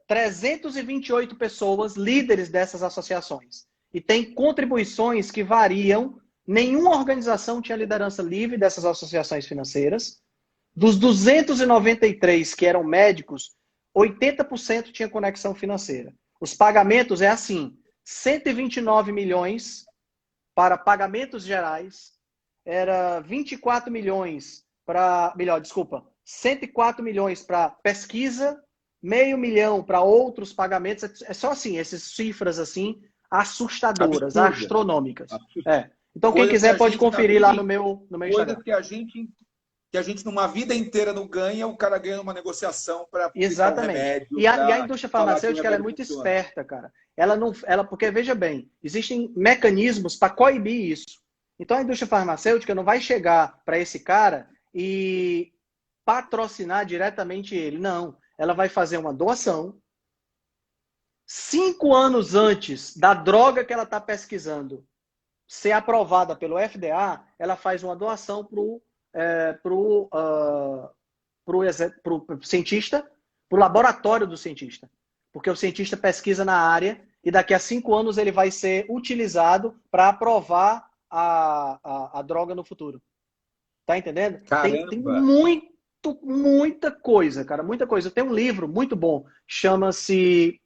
328 pessoas, líderes dessas associações. E tem contribuições que variam. Nenhuma organização tinha liderança livre dessas associações financeiras. Dos 293 que eram médicos, 80% tinha conexão financeira. Os pagamentos é assim: 129 milhões para pagamentos gerais, era 24 milhões para, 104 milhões para pesquisa, 500 mil para outros pagamentos. É só assim, essas cifras assim assustadoras,
Absurda.
astronômicas.
Absurda.
Então, quem
Coisas
quiser
que a
pode
gente
conferir lá no meu Instagram.
Coisas que a gente numa vida inteira não ganha, o cara ganha numa negociação para aplicar um
Exatamente.
remédio,
E a
para
indústria
falar que o
farmacêutica ela é
remédio
muito
funciona.
esperta, cara. Porque, veja bem, existem mecanismos para coibir isso. Então, a indústria farmacêutica não vai chegar para esse cara e patrocinar diretamente ele. Não. Ela vai fazer uma doação. 5 anos antes da droga que ela está pesquisando ser aprovada pelo FDA, ela faz uma doação pro cientista, pro laboratório do cientista. Porque o cientista pesquisa na área e daqui a 5 anos ele vai ser utilizado para aprovar a droga no futuro. Tá entendendo? Tem muita coisa, cara, muita coisa. Tem um livro muito bom, chama-se...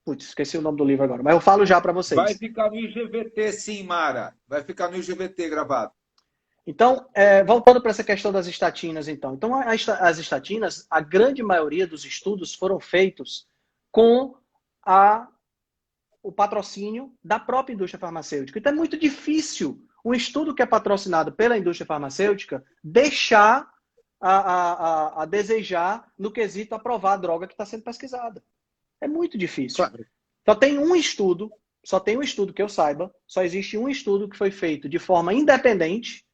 Putz, esqueci o nome do livro agora, mas eu falo já para vocês.
Vai ficar no IGVT, sim, Mara. Vai ficar no IGVT gravado.
Então, voltando para essa questão das estatinas, então. Então, as estatinas, a grande maioria dos estudos foram feitos com o patrocínio da própria indústria farmacêutica. Então, é muito difícil um estudo que é patrocinado pela indústria farmacêutica deixar a desejar no quesito aprovar a droga que está sendo pesquisada. É muito difícil.
Claro.
Só tem um estudo que eu saiba, só existe um estudo que foi feito de forma independente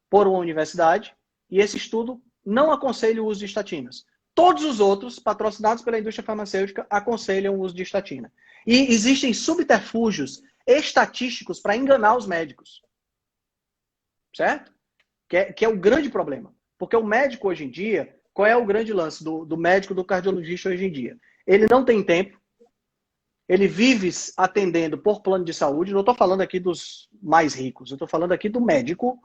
por uma universidade, e esse estudo não aconselha o uso de estatinas. Todos os outros, patrocinados pela indústria farmacêutica, aconselham o uso de estatina. E existem subterfúgios estatísticos para enganar os médicos. Certo? Que é o grande problema. Porque o médico hoje em dia, qual é o grande lance do médico, do cardiologista hoje em dia? Ele não tem tempo, ele vive atendendo por plano de saúde, não estou falando aqui dos mais ricos, eu estou falando aqui do médico.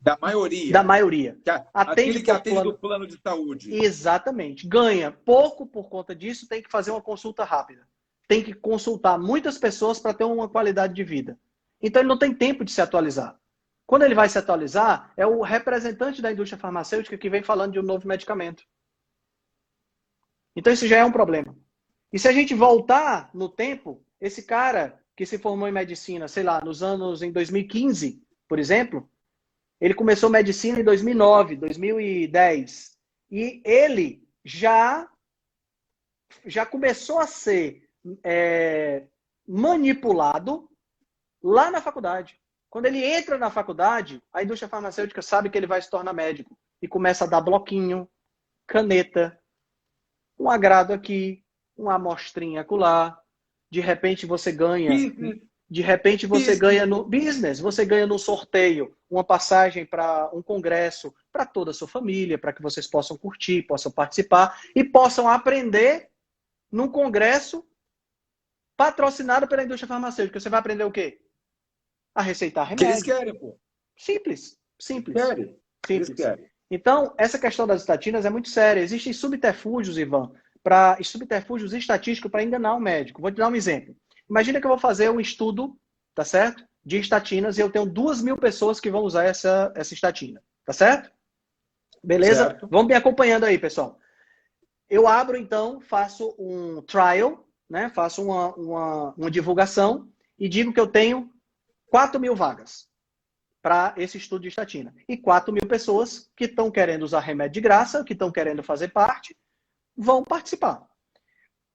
Da maioria.
Da maioria.
Aquele que atende do plano de saúde.
Exatamente. Ganha pouco por conta disso, tem que fazer uma consulta rápida. Tem que consultar muitas pessoas para ter uma qualidade de vida. Então ele não tem tempo de se atualizar. Quando ele vai se atualizar, é o representante da indústria farmacêutica que vem falando de um novo medicamento. Então isso já é um problema. E se a gente voltar no tempo, esse cara que se formou em medicina, sei lá, em 2015, por exemplo, ele começou medicina em 2009, 2010. E ele já começou a ser manipulado lá na faculdade. Quando ele entra na faculdade, a indústria farmacêutica sabe que ele vai se tornar médico. E começa a dar bloquinho, caneta, um agrado aqui, uma amostrinha acolá. De repente você ganha... De repente você ganha no business, você ganha no sorteio uma passagem para um congresso para toda a sua família, para que vocês possam curtir, possam participar e possam aprender num congresso patrocinado pela indústria farmacêutica. Você vai aprender o quê? A receitar remédio.
Que eles querem, pô.
Simples.
Simples. Eles querem.
Então, essa questão das estatinas é muito séria. Existem subterfúgios, Ivan, subterfúgios estatísticos para enganar o médico. Vou te dar um exemplo. Imagina que eu vou fazer um estudo, tá certo? De estatinas e eu tenho 2.000 pessoas que vão usar essa estatina, tá certo? Beleza?
Certo.
Vamos me acompanhando aí, pessoal. Eu abro, então, faço um trial, né? Faço uma divulgação e digo que eu tenho 4.000 vagas para esse estudo de estatina. E 4.000 pessoas que estão querendo usar remédio de graça, que estão querendo fazer parte, vão participar.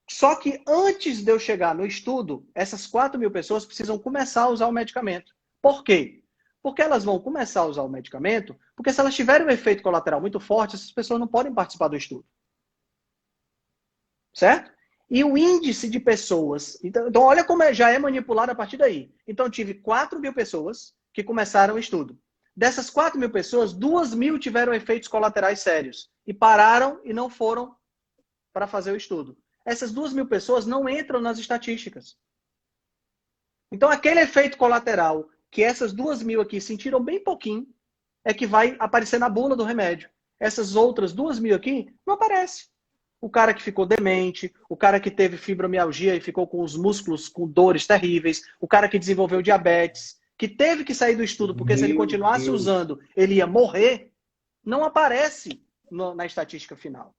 Só que antes de eu chegar no estudo, essas 4.000 pessoas precisam começar a usar o medicamento. Por quê? Porque elas vão começar a usar o medicamento, porque se elas tiverem um efeito colateral muito forte, essas pessoas não podem participar do estudo. Certo? E o índice de pessoas... Então olha como já é manipulado a partir daí. Então, eu tive 4.000 pessoas que começaram o estudo. Dessas 4.000 pessoas, 2.000 tiveram efeitos colaterais sérios. E pararam e não foram para fazer o estudo. Essas 2.000 pessoas não entram nas estatísticas. Então, aquele efeito colateral que essas 2.000 aqui sentiram bem pouquinho é que vai aparecer na bula do remédio. Essas outras 2.000 aqui não aparece. O cara que ficou demente, o cara que teve fibromialgia e ficou com os músculos com dores terríveis, o cara que desenvolveu diabetes, que teve que sair do estudo porque se ele continuasse usando, ele ia morrer, não aparece na estatística final.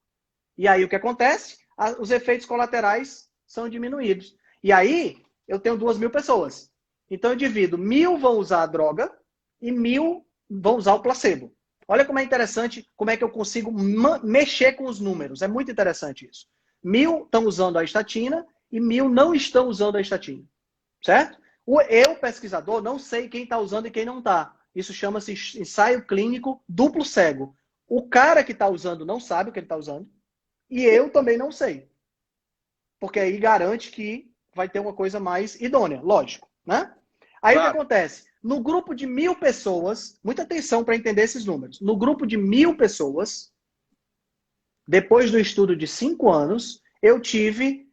E aí o que acontece? Os efeitos colaterais são diminuídos. E aí, eu tenho 2.000 pessoas. Então, eu divido. 1.000 vão usar a droga e 1.000 vão usar o placebo. Olha como é interessante, como é que eu consigo mexer com os números. É muito interessante isso. 1.000 estão usando a estatina e 1.000 não estão usando a estatina. Certo? Eu, pesquisador, não sei quem está usando e quem não está. Isso chama-se ensaio clínico duplo cego. O cara que está usando não sabe o que ele está usando. E eu também não sei. Porque aí garante que vai ter uma coisa mais idônea, lógico, né? Aí claro. O que acontece? No grupo de 1.000 pessoas, muita atenção para entender esses números. No grupo de 1.000 pessoas, depois do estudo de 5 anos, eu tive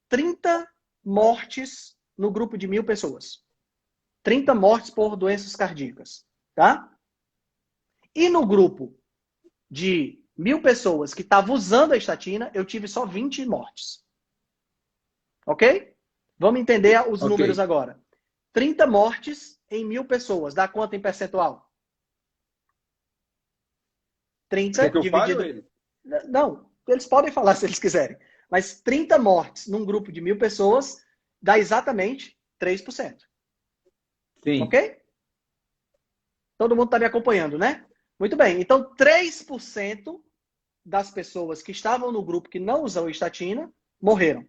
30 mortes no grupo de 1.000 pessoas. 30 mortes por doenças cardíacas, tá? E no grupo de 1.000 pessoas que estavam usando a estatina, eu tive só 20 mortes. Ok? Vamos entender os números agora. 30 mortes em 1.000 pessoas. Dá quanto em percentual? 30 dividido... Não, eles podem falar se eles quiserem. Mas 30 mortes num grupo de 1.000 pessoas dá exatamente 3%. Sim. Ok? Todo mundo está me acompanhando, né? Muito bem. Então, 3% das pessoas que estavam no grupo que não usam estatina morreram.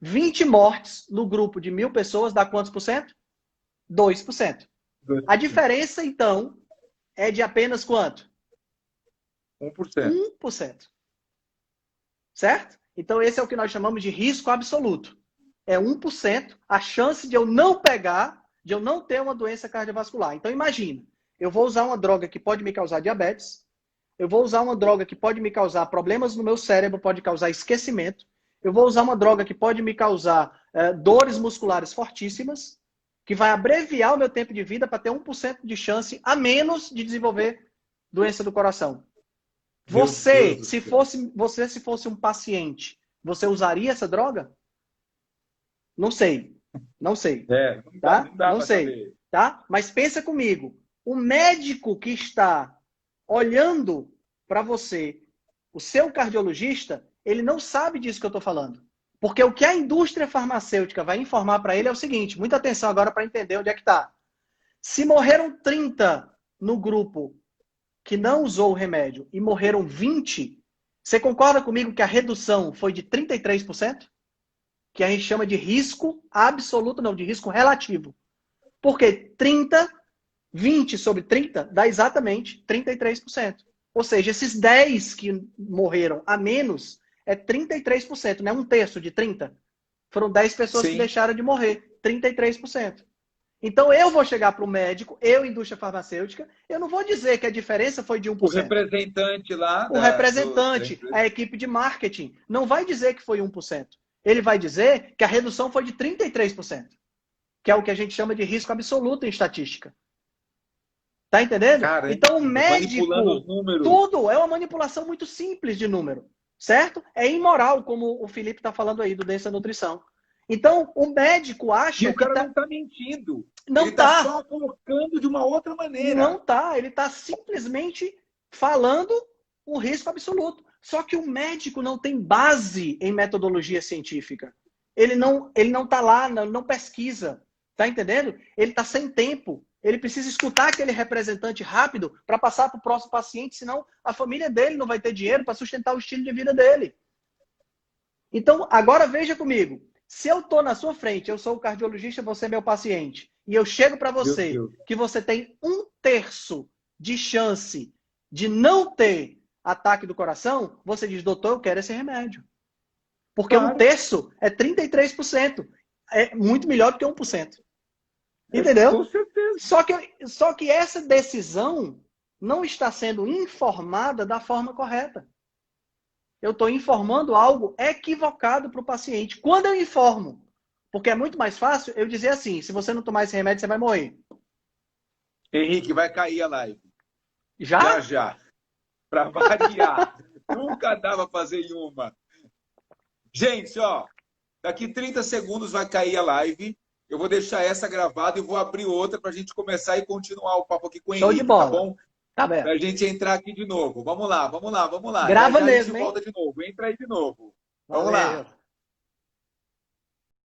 20 mortes no grupo de 1.000 pessoas dá quantos por cento? 2%. A diferença, então, é de apenas quanto?
1%.
1%. Certo? Então, esse é o que nós chamamos de risco absoluto. É 1% a chance de eu não pegar, de eu não ter uma doença cardiovascular. Então, imagina, eu vou usar uma droga que pode me causar diabetes, eu vou usar uma droga que pode me causar problemas no meu cérebro, pode causar esquecimento, eu vou usar uma droga que pode me causar dores musculares fortíssimas, que vai abreviar o meu tempo de vida para ter 1% de chance a menos de desenvolver doença do coração. Você, se fosse um paciente, você usaria essa droga? Não sei. Não sei. Não sei. Saber. Tá? Mas pensa comigo. O médico que está olhando para você, o seu cardiologista, ele não sabe disso que eu estou falando. Porque o que a indústria farmacêutica vai informar para ele é o seguinte, muita atenção agora para entender onde é que está. Se morreram 30 no grupo que não usou o remédio e morreram 20, você concorda comigo que a redução foi de 33%? Que a gente chama de risco absoluto, não, de risco relativo. Porque 30, 20 sobre 30 dá exatamente 33%. Ou seja, esses 10 que morreram a menos é 33%, não é um terço de 30. Foram 10 pessoas que deixaram de morrer, 33%. Então eu vou chegar para o médico, eu, indústria farmacêutica, eu não vou dizer que a diferença foi de 1%.
O representante lá...
O representante, a equipe de marketing, não vai dizer que foi 1%. Ele vai dizer que a redução foi de 33%. Que é o que a gente chama de risco absoluto em estatística. Tá entendendo?
Cara,
então o médico, tudo é uma manipulação muito simples de número. Certo? É imoral, como o Felipe está falando aí do Densa Nutrição. Então, o médico acha
que o cara não está mentindo.
Não
ele está só colocando de uma outra maneira.
Não está. Ele está simplesmente falando um risco absoluto. Só que o médico não tem base em metodologia científica. Ele não está lá, não pesquisa. Tá entendendo? Ele está sem tempo. Ele precisa escutar aquele representante rápido para passar para o próximo paciente, senão a família dele não vai ter dinheiro para sustentar o estilo de vida dele. Então, agora veja comigo. Se eu estou na sua frente, eu sou o cardiologista, você é meu paciente, e eu chego para você que você tem 1/3 de chance de não ter ataque do coração, você diz, doutor, eu quero esse remédio. Porque claro. 1/3 é 33%. É muito melhor do que 1%. Entendeu?
Com certeza.
Só que essa decisão não está sendo informada da forma correta. Eu estou informando algo equivocado para o paciente. Quando eu informo, porque é muito mais fácil eu dizer assim, se você não tomar esse remédio, você vai morrer.
Henrique, vai cair a live.
Já?
Já. Para variar. Nunca dava para fazer em uma. Gente, ó, daqui 30 segundos vai cair a live. Eu vou deixar essa gravada e vou abrir outra para a gente começar e continuar o papo aqui com o Henrique,
de bola.
Tá bom?
Tá bem.
Pra gente entrar aqui de novo. Vamos lá.
Grava
já
mesmo,
a gente volta de novo. Entra aí de novo.
Valeu.
Vamos lá.